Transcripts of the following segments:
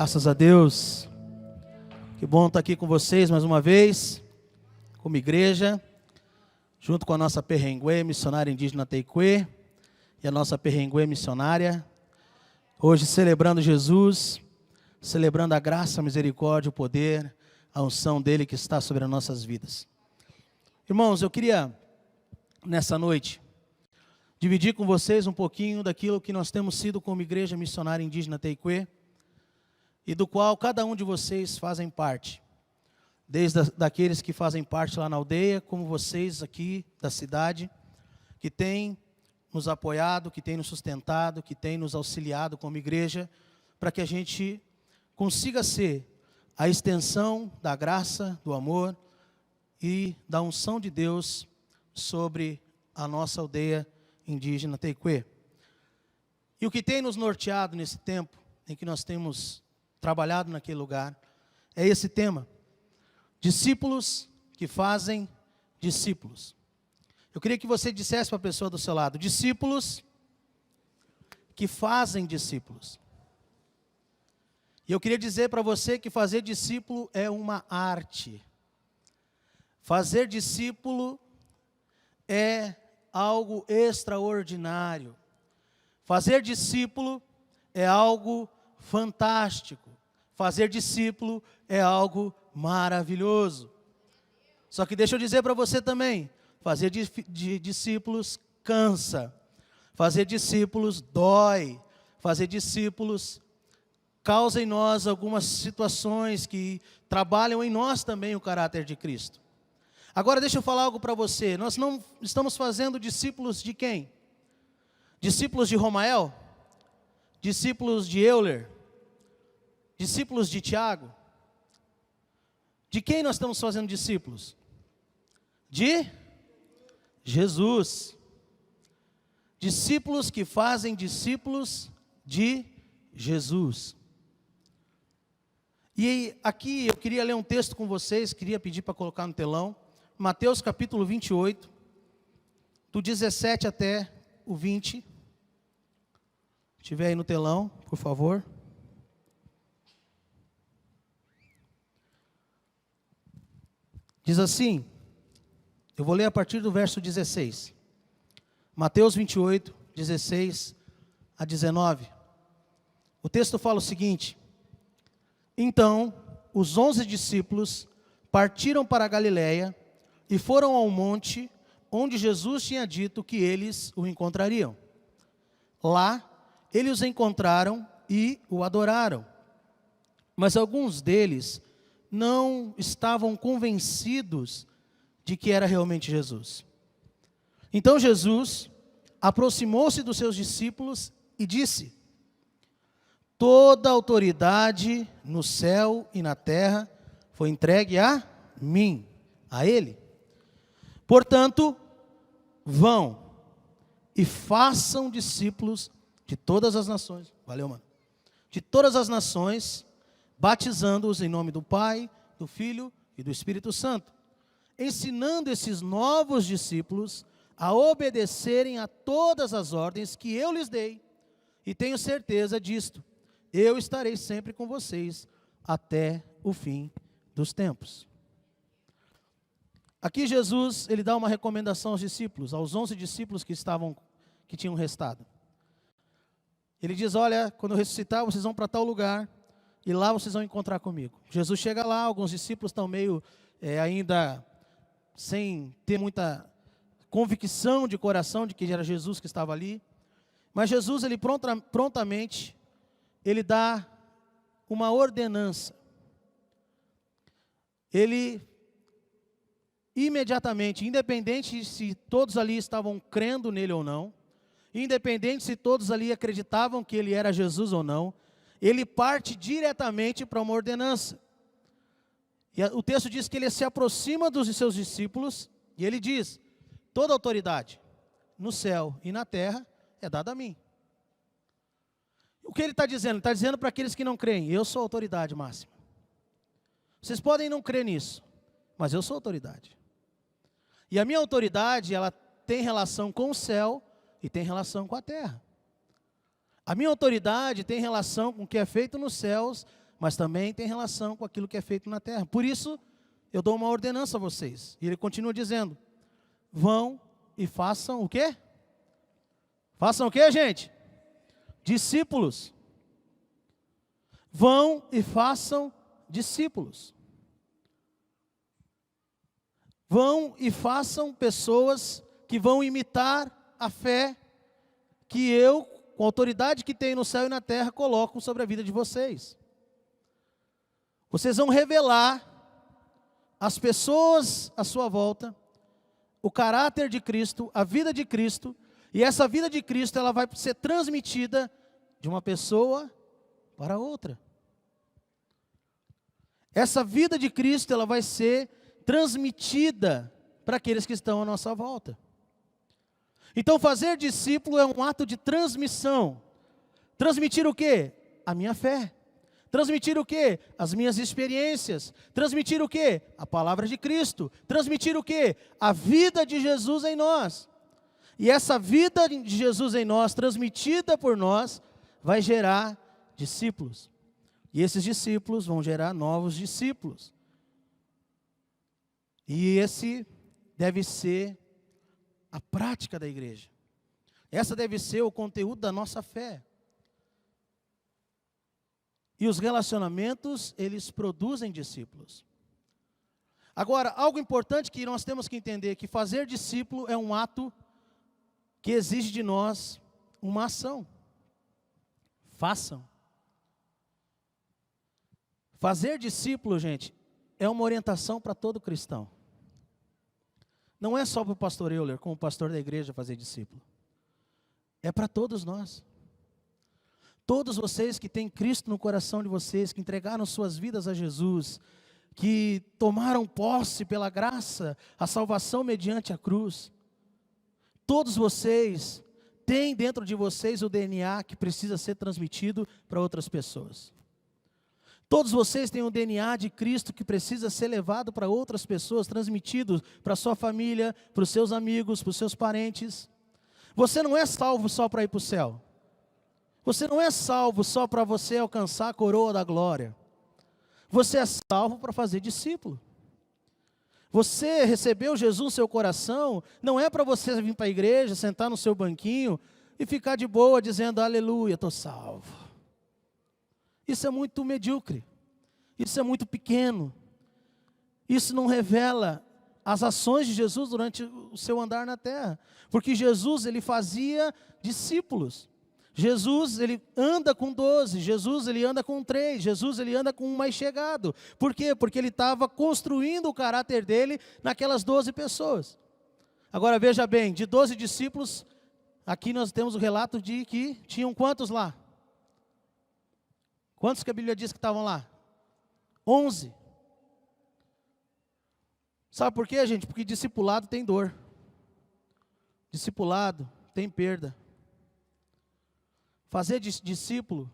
Graças a Deus. Que bom estar aqui com vocês mais uma vez, como igreja, junto com a nossa Perrengue, missionária indígena Teicuê, e a nossa Perrengue missionária. Hoje celebrando Jesus, celebrando a graça, a misericórdia, o poder, a unção dele que está sobre as nossas vidas. Irmãos, eu queria, nessa noite, dividir com vocês um pouquinho daquilo que nós temos sido como igreja missionária indígena Teicuê, e do qual cada um de vocês fazem parte, desde daqueles que fazem parte lá na aldeia, como vocês aqui da cidade, que têm nos apoiado, que têm nos sustentado, que têm nos auxiliado como igreja, para que a gente consiga ser a extensão da graça, do amor e da unção de Deus sobre a nossa aldeia indígena Teicuê. E o que tem nos norteado nesse tempo em que nós temos trabalhado naquele lugar é esse tema: discípulos que fazem discípulos. Eu queria que você dissesse para a pessoa do seu lado: discípulos que fazem discípulos. E eu queria dizer para você que fazer discípulo é uma arte. Fazer discípulo é algo extraordinário. Fazer discípulo é algo fantástico. Fazer discípulo é algo maravilhoso. Só que deixa eu dizer para você também, fazer discípulos cansa. Fazer discípulos dói. Fazer discípulos causa em nós algumas situações que trabalham em nós também o caráter de Cristo. Agora deixa eu falar algo para você. Nós não estamos fazendo discípulos de quem? Discípulos de Romael? Discípulos de Euler? Discípulos de Tiago? De quem nós estamos fazendo discípulos? De Jesus. Discípulos que fazem discípulos de Jesus. E aqui eu queria ler um texto com vocês, queria pedir para colocar no telão. Mateus capítulo 28, do 17 até o 20. Se estiver aí no telão, por favor. Diz assim, eu vou ler a partir do verso 16. Mateus 28, 16 a 19. O texto fala o seguinte: então, os 11 discípulos partiram para a Galiléia e foram ao monte onde Jesus tinha dito que eles o encontrariam. Lá, eles os encontraram e o adoraram. Mas alguns deles não estavam convencidos de que era realmente Jesus. Então Jesus aproximou-se dos seus discípulos e disse: toda a autoridade no céu e na terra foi entregue a mim, a Ele. Portanto, vão e façam discípulos de todas as nações. Valeu, mano. De todas as nações, batizando-os em nome do Pai, do Filho e do Espírito Santo, ensinando esses novos discípulos a obedecerem a todas as ordens que eu lhes dei, e tenho certeza disto: eu estarei sempre com vocês até o fim dos tempos. Aqui Jesus, ele dá uma recomendação aos discípulos, aos 11 discípulos que tinham restado. Ele diz: olha, quando eu ressuscitar, vocês vão para tal lugar, e lá vocês vão encontrar comigo. Jesus chega lá, alguns discípulos estão meio ainda sem ter muita convicção de coração de que era Jesus que estava ali. Mas Jesus, ele prontamente, ele dá uma ordenança. Ele imediatamente, independente se todos ali estavam crendo nele ou não, independente se todos ali acreditavam que ele era Jesus ou não, ele parte diretamente para uma ordenança. E o texto diz que ele se aproxima dos seus discípulos e ele diz: toda autoridade no céu e na terra é dada a mim. O que ele está dizendo? Ele está dizendo para aqueles que não creem: eu sou a autoridade máxima. Vocês podem não crer nisso, mas eu sou a autoridade. E a minha autoridade, ela tem relação com o céu e tem relação com a terra. A minha autoridade tem relação com o que é feito nos céus, mas também tem relação com aquilo que é feito na terra. Por isso, eu dou uma ordenança a vocês. E ele continua dizendo: vão e façam o quê? Façam o quê, gente? Discípulos. Vão e façam discípulos. Vão e façam pessoas que vão imitar a fé que eu, com a autoridade que tenho no céu e na terra, coloco sobre a vida de vocês. Vocês vão revelar às pessoas à sua volta o caráter de Cristo, a vida de Cristo, e essa vida de Cristo ela vai ser transmitida de uma pessoa para outra. Essa vida de Cristo ela vai ser transmitida para aqueles que estão à nossa volta. Então fazer discípulo é um ato de transmissão. Transmitir o quê? A minha fé. Transmitir o quê? As minhas experiências. Transmitir o quê? A palavra de Cristo. Transmitir o quê? A vida de Jesus em nós. E essa vida de Jesus em nós, transmitida por nós, vai gerar discípulos. E esses discípulos vão gerar novos discípulos. E esse deve ser a prática da igreja. Essa deve ser o conteúdo da nossa fé. E os relacionamentos, eles produzem discípulos. Agora, algo importante que nós temos que entender, que fazer discípulo é um ato que exige de nós uma ação. Façam. Fazer discípulo, gente, é uma orientação para todo cristão. Não é só para o pastor Euler, como pastor da igreja, fazer discípulo. É para todos nós. Todos vocês que têm Cristo no coração de vocês, que entregaram suas vidas a Jesus, que tomaram posse pela graça, a salvação mediante a cruz. Todos vocês têm dentro de vocês o DNA que precisa ser transmitido para outras pessoas. Todos vocês têm o DNA de Cristo que precisa ser levado para outras pessoas, transmitido para a sua família, para os seus amigos, para os seus parentes. Você não é salvo só para ir para o céu. Você não é salvo só para você alcançar a coroa da glória. Você é salvo para fazer discípulo. Você recebeu Jesus no seu coração, não é para você vir para a igreja, sentar no seu banquinho e ficar de boa dizendo, aleluia, estou salvo. Isso é muito medíocre, isso é muito pequeno, isso não revela as ações de Jesus durante o seu andar na terra, porque Jesus ele fazia discípulos, Jesus ele anda com 12, Jesus ele anda com 3, Jesus ele anda com um mais chegado, por quê? Porque ele estava construindo o caráter dele naquelas 12 pessoas. Agora veja bem, de 12 discípulos, aqui nós temos o relato de que tinham quantos lá? Quantos que a Bíblia diz que estavam lá? 11. Sabe por quê, gente? Porque discipulado tem dor. Discipulado tem perda. Fazer discípulo,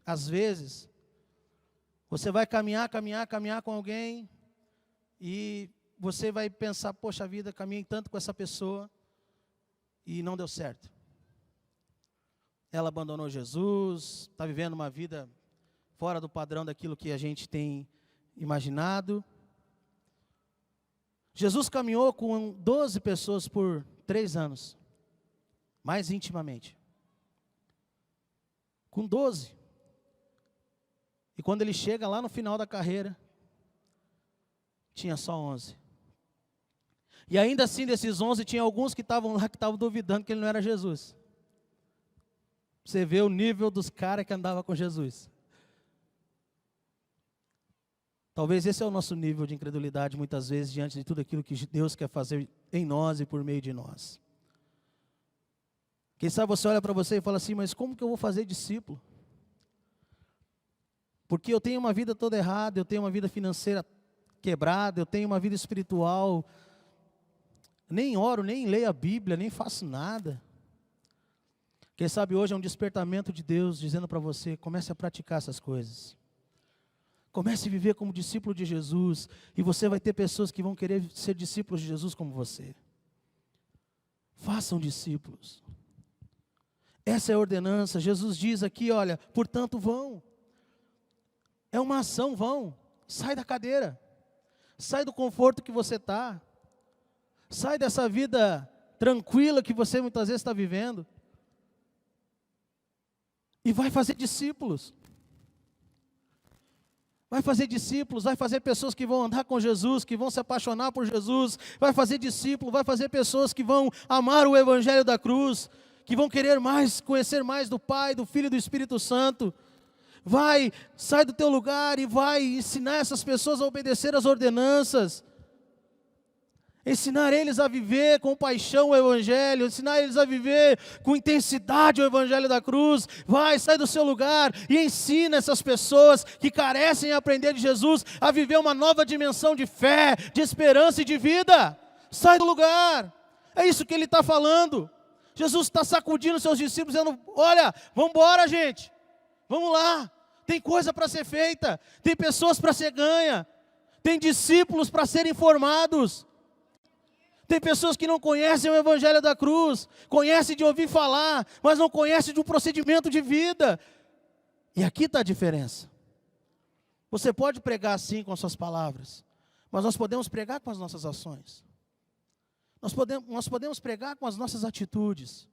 às vezes, você vai caminhar com alguém e você vai pensar, poxa vida, caminhei tanto com essa pessoa e não deu certo. Ela abandonou Jesus, está vivendo uma vida fora do padrão daquilo que a gente tem imaginado. Jesus caminhou com 12 pessoas por 3 anos, mais intimamente. Com 12. E quando ele chega lá no final da carreira, tinha só 11. E ainda assim, desses 11, tinha alguns que estavam lá, que estavam duvidando que ele não era Jesus. Você vê o nível dos caras que andavam com Jesus. Talvez esse é o nosso nível de incredulidade, muitas vezes, diante de tudo aquilo que Deus quer fazer em nós e por meio de nós. Quem sabe você olha para você e fala assim, mas como que eu vou fazer discípulo? Porque eu tenho uma vida toda errada, eu tenho uma vida financeira quebrada, eu tenho uma vida espiritual, nem oro, nem leio a Bíblia, nem faço nada. Quem sabe hoje é um despertamento de Deus, dizendo para você, comece a praticar essas coisas. Comece a viver como discípulo de Jesus, e você vai ter pessoas que vão querer ser discípulos de Jesus como você. Façam discípulos. Essa é a ordenança. Jesus diz aqui, olha, portanto vão. É uma ação, vão. Sai da cadeira. Sai do conforto que você está. Sai dessa vida tranquila que você muitas vezes está vivendo. E vai fazer discípulos. Vai fazer discípulos, vai fazer pessoas que vão andar com Jesus, que vão se apaixonar por Jesus. Vai fazer discípulos, vai fazer pessoas que vão amar o Evangelho da cruz, que vão querer mais, conhecer mais do Pai, do Filho e do Espírito Santo. Vai, sai do teu lugar e vai ensinar essas pessoas a obedecer às ordenanças. Ensinar eles a viver com paixão o Evangelho, ensinar eles a viver com intensidade o Evangelho da cruz. Vai, sai do seu lugar e ensina essas pessoas que carecem de aprender de Jesus a viver uma nova dimensão de fé, de esperança e de vida. Sai do lugar, é isso que ele está falando. Jesus está sacudindo seus discípulos, dizendo, olha, vamos embora gente, vamos lá, tem coisa para ser feita, tem pessoas para ser ganha, tem discípulos para serem formados. Tem pessoas que não conhecem o Evangelho da cruz, conhecem de ouvir falar, mas não conhecem de um procedimento de vida. E aqui está a diferença. Você pode pregar sim com as suas palavras, mas nós podemos pregar com as nossas ações. Nós podemos pregar com as nossas atitudes.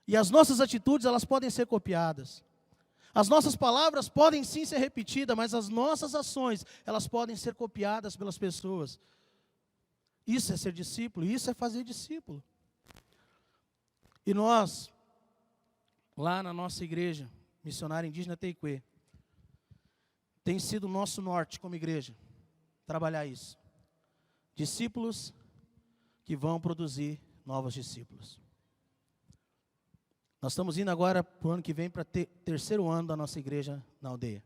E as nossas atitudes, elas podem ser copiadas. As nossas palavras podem sim ser repetidas, mas as nossas ações, elas podem ser copiadas pelas pessoas. Isso é ser discípulo, isso é fazer discípulo. E nós, lá na nossa igreja, missionária indígena Teicuê, tem sido o nosso norte como igreja, trabalhar isso. Discípulos que vão produzir novos discípulos. Nós estamos indo agora para o ano que vem, para o terceiro ano da nossa igreja na aldeia.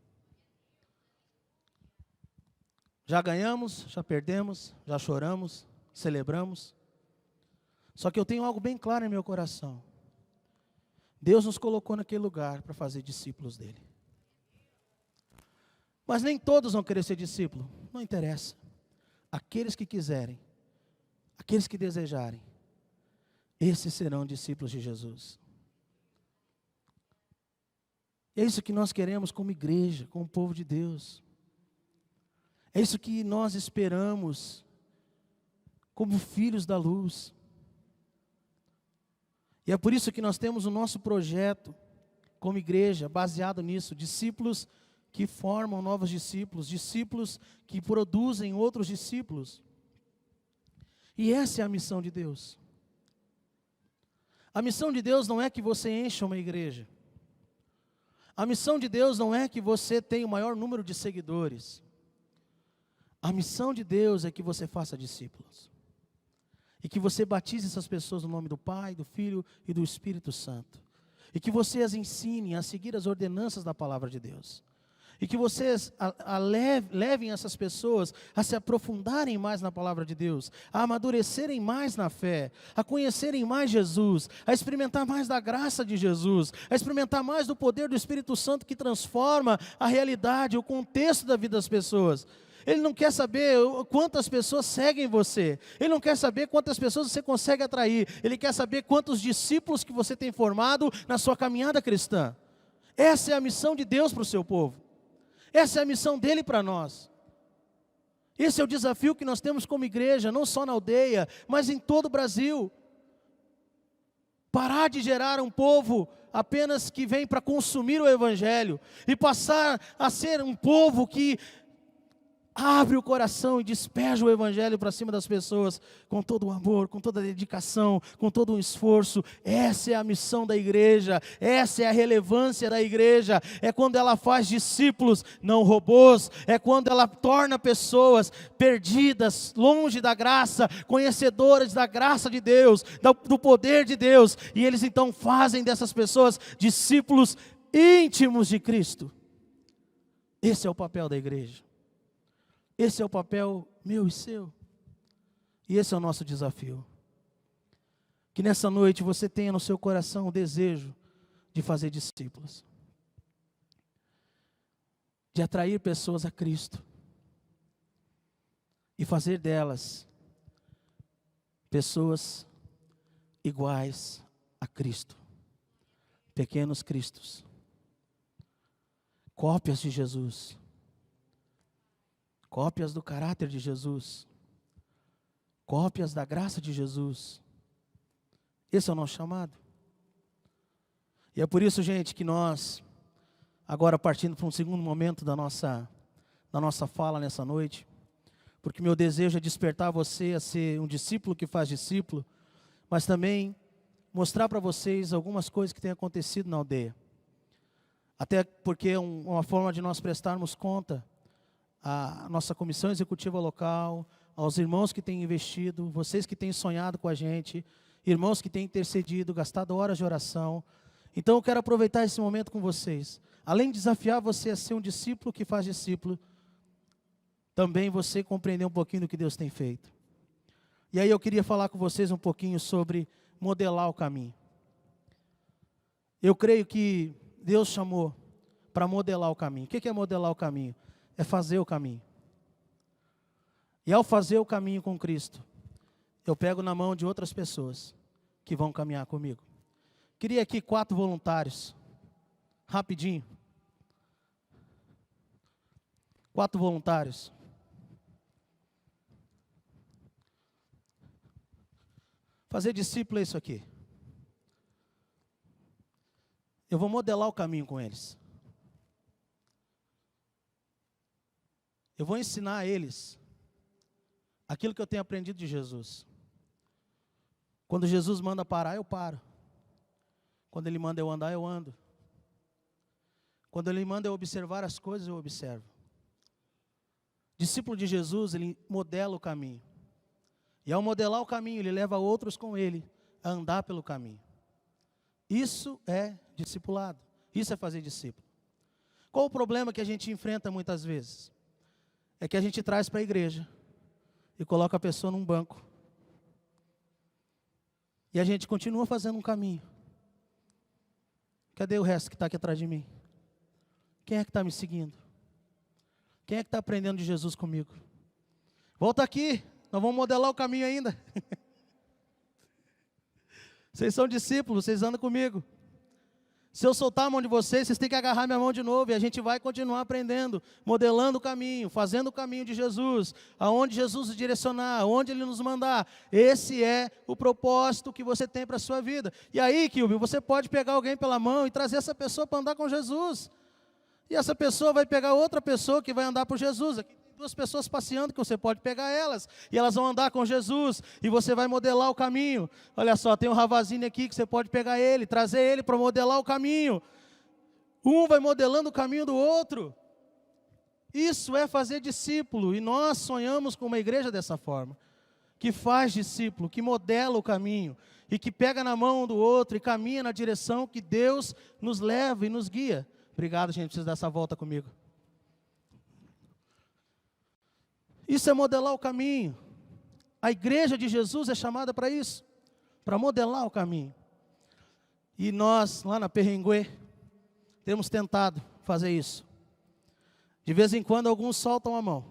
Já ganhamos, já perdemos, já choramos, celebramos. Só que eu tenho algo bem claro em meu coração. Deus nos colocou naquele lugar para fazer discípulos dele. Mas nem todos vão querer ser discípulo, não interessa. Aqueles que quiserem, aqueles que desejarem, esses serão discípulos de Jesus. É isso que nós queremos como igreja, como povo de Deus. É isso que nós esperamos como filhos da luz. E é por isso que nós temos o nosso projeto como igreja, baseado nisso, discípulos que formam novos discípulos, discípulos que produzem outros discípulos. E essa é a missão de Deus. A missão de Deus não é que você encha uma igreja. A missão de Deus não é que você tenha o maior número de seguidores. A missão de Deus é que você faça discípulos. E que você batize essas pessoas no nome do Pai, do Filho e do Espírito Santo. E que você as ensine a seguir as ordenanças da palavra de Deus. E que vocês levem essas pessoas a se aprofundarem mais na palavra de Deus, a amadurecerem mais na fé, a conhecerem mais Jesus, a experimentar mais da graça de Jesus, a experimentar mais do poder do Espírito Santo que transforma a realidade, o contexto da vida das pessoas. Ele não quer saber quantas pessoas seguem você. Ele não quer saber quantas pessoas você consegue atrair. Ele quer saber quantos discípulos que você tem formado na sua caminhada cristã. Essa é a missão de Deus para o seu povo. Essa é a missão dele para nós. Esse é o desafio que nós temos como igreja, não só na aldeia, mas em todo o Brasil. Parar de gerar um povo apenas que vem para consumir o Evangelho e passar a ser um povo que abre o coração e despeja o Evangelho para cima das pessoas, com todo o amor, com toda a dedicação, com todo o esforço. Essa é a missão da igreja, essa é a relevância da igreja, é quando ela faz discípulos, não robôs, é quando ela torna pessoas perdidas, longe da graça, conhecedoras da graça de Deus, do poder de Deus, e eles então fazem dessas pessoas discípulos íntimos de Cristo. Esse é o papel da igreja. Esse é o papel meu e seu. E esse é o nosso desafio. Que nessa noite você tenha no seu coração o desejo de fazer discípulos. De atrair pessoas a Cristo. E fazer delas pessoas iguais a Cristo. Pequenos cristos. Cópias de Jesus. cópias do caráter de Jesus, cópias da graça de Jesus. Esse é o nosso chamado. E é por isso, gente, que nós, agora partindo para um segundo momento da nossa fala nessa noite, porque meu desejo é despertar você a ser um discípulo que faz discípulo, mas também mostrar para vocês algumas coisas que têm acontecido na aldeia. Até porque é uma forma de nós prestarmos conta à nossa comissão executiva local, aos irmãos que têm investido, vocês que têm sonhado com a gente, irmãos que têm intercedido, gastado horas de oração. Então eu quero aproveitar esse momento com vocês. Além de desafiar você a ser um discípulo que faz discípulo, também você compreender um pouquinho do que Deus tem feito. E aí eu queria falar com vocês um pouquinho sobre modelar o caminho. Eu creio que Deus chamou para modelar o caminho. O que é modelar o caminho? É fazer o caminho. E ao fazer o caminho com Cristo, eu pego na mão de outras pessoas que vão caminhar comigo. Queria aqui 4 voluntários, rapidinho. 4 voluntários. Fazer discípulo é isso aqui. Eu vou modelar o caminho com eles. Eu vou ensinar a eles aquilo que eu tenho aprendido de Jesus. Quando Jesus manda parar, eu paro. Quando Ele manda eu andar, eu ando. Quando Ele manda eu observar as coisas, eu observo. Discípulo de Jesus, ele modela o caminho. E ao modelar o caminho, ele leva outros com ele a andar pelo caminho. Isso é discipulado. Isso é fazer discípulo. Qual o problema que a gente enfrenta muitas vezes? É que a gente traz para a igreja e coloca a pessoa num banco. E a gente continua fazendo um caminho. Cadê o resto que está aqui atrás de mim? Quem é que está me seguindo? Quem é que está aprendendo de Jesus comigo? Volta aqui, nós vamos modelar o caminho ainda. Vocês são discípulos, vocês andam comigo. Se eu soltar a mão de vocês, vocês têm que agarrar minha mão de novo. E a gente vai continuar aprendendo, modelando o caminho, fazendo o caminho de Jesus. Aonde Jesus nos direcionar, aonde Ele nos mandar. Esse é o propósito que você tem para a sua vida. E aí, Kilby, você pode pegar alguém pela mão e trazer essa pessoa para andar com Jesus. E essa pessoa vai pegar outra pessoa que vai andar por Jesus. Aqui tem 2 pessoas passeando que você pode pegar elas. E elas vão andar com Jesus. E você vai modelar o caminho. Olha só, tem um Ravazine aqui que você pode pegar ele, trazer ele para modelar o caminho. Um vai modelando o caminho do outro. Isso é fazer discípulo. E nós sonhamos com uma igreja dessa forma. Que faz discípulo, que modela o caminho. E que pega na mão do outro e caminha na direção que Deus nos leva e nos guia. Obrigado, gente, precisa dar essa volta comigo. Isso é modelar o caminho. A igreja de Jesus é chamada para isso, para modelar o caminho. E nós, lá na Perrenguê, temos tentado fazer isso. De vez em quando, alguns soltam a mão.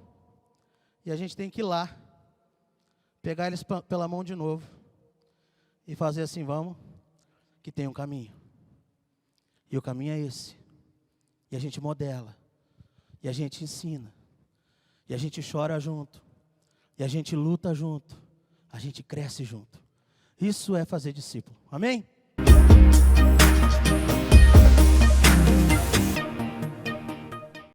E a gente tem que ir lá, pegar eles pela mão de novo, e fazer assim, vamos, que tem um caminho. E o caminho é esse. E a gente modela, e a gente ensina, e a gente chora junto, e a gente luta junto, a gente cresce junto. Isso é fazer discípulo. Amém?